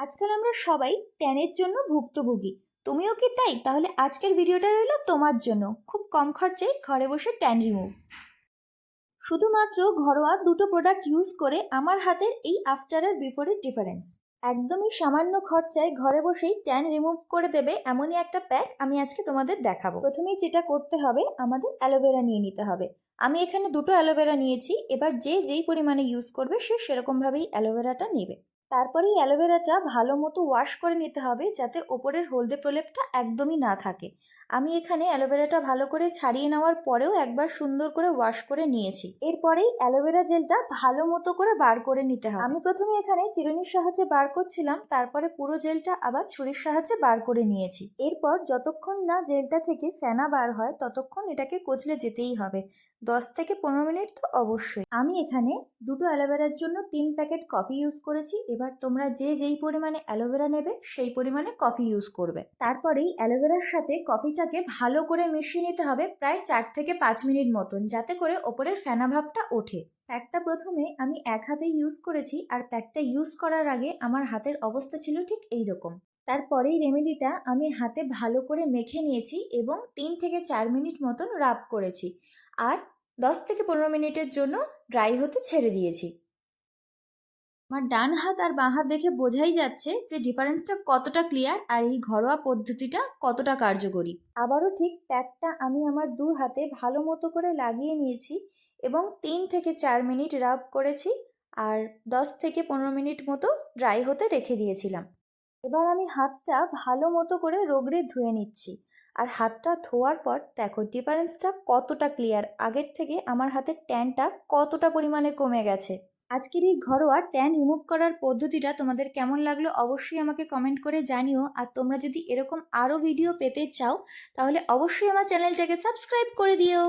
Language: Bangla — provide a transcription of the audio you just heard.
আজকাল আমরা সবাই ট্যানের জন্য ভুক্তভোগী। তুমিও কি তাই? তাহলে আজকের ভিডিওটা রইল তোমার জন্য। খুব কম খরচায় ঘরে বসে ট্যান রিমুভ। শুধুমাত্র ঘরোয়া দুটো প্রোডাক্ট ইউজ করে আমার হাতের এই আফটার আর বিফোরের ডিফারেন্স। একদমই সামান্য খরচায় ঘরে বসেই ট্যান রিমুভ করে দেবে এমনই একটা প্যাক আমি আজকে তোমাদের দেখাবো। প্রথমেই যেটা করতে হবে, আমাদের অ্যালোভেরা নিয়ে নিতে হবে। আমি এখানে দুটো অ্যালোভেরা নিয়েছি। এবার যে যেই পরিমাণে ইউজ করবে সে সেরকমভাবেই অ্যালোভেরাটা নেবে। তারপরেই অ্যালোভেরাটা ভালো মতো ওয়াশ করে নিতে হবে, যাতে ওপরের হলদে প্রলেপটা একদমই না থাকে। আমি এখানে অ্যালোভেরাটা ভালো করে ছাড়িয়ে নেওয়ার পরেও একবার সুন্দর করে ওয়াশ করে নিয়েছি। এরপরেই অ্যালোভেরা জেলটা ভালো মতো করে বার করে নিতে হবে। আমি প্রথমে এখানে চিরুনির সাহায্যে বার করছিলাম, তারপরে পুরো জেলটা আবার ছুরির সাহায্যে বার করে নিয়েছি। এরপর যতক্ষণ না জেলটা থেকে ফেনা বার হয় ততক্ষণ এটাকে কচলে যেতেই হবে। 10 থেকে 15 মিনিট তো অবশ্যই। আমি এখানে দুটো অ্যালোভেরার জন্য 3 প্যাকেট কফি ইউজ করেছি। এবার তোমরা যে যেই পরিমাণে অ্যালোভেরা নেবে সেই পরিমাণে কফি ইউজ করবে। তারপরেই অ্যালোভেরার সাথে কফিটাকে ভালো করে মিশিয়ে নিতে হবে প্রায় 4 থেকে 5 মিনিট মতন, যাতে করে ওপরের ফেনা ভাবটা ওঠে। প্যাকটা প্রথমে আমি এক হাতে ইউজ করেছি, আর প্যাকটা ইউজ করার আগে আমার হাতের অবস্থা ছিল ঠিক এই রকম। তারপরেই রেমেডিটা আমি হাতে ভালো করে মেখে নিয়েছি এবং 3 থেকে 4 মিনিট মতন রাব করেছি, আর 10 থেকে 15 মিনিটের জন্য ড্রাই হতে ছেড়ে দিয়েছি। আমার ডান হাত আর বাঁ হাত দেখে বোঝাই যাচ্ছে যে ডিফারেন্সটা কতটা ক্লিয়ার আর এই ঘরোয়া পদ্ধতিটা কতটা কার্যকরী। আবারও ঠিক প্যাকটা আমি আমার দু হাতে ভালো মতো করে লাগিয়ে নিয়েছি এবং 3 থেকে 4 মিনিট রাব করেছি, আর 10 থেকে 15 মিনিট মতো ড্রাই হতে রেখে দিয়েছিলাম। এবার আমি হাতটা ভালো মতো করে রগড়ে ধুয়ে নিচ্ছি, আর হাতটা ধোয়ার পর দেখো ডিফারেন্সটা কতটা ক্লিয়ার। আগের থেকে আমার হাতের ট্যানটা কতটা পরিমাণে কমে গেছে। আজকের এই ঘরোয়া ট্যান রিমুভ করার পদ্ধতিটা তোমাদের কেমন লাগলো অবশ্যই আমাকে কমেন্ট করে জানিও। আর তোমরা যদি এরকম আরও ভিডিও পেতে চাও তাহলে অবশ্যই আমার চ্যানেলটাকে সাবস্ক্রাইব করে দিও।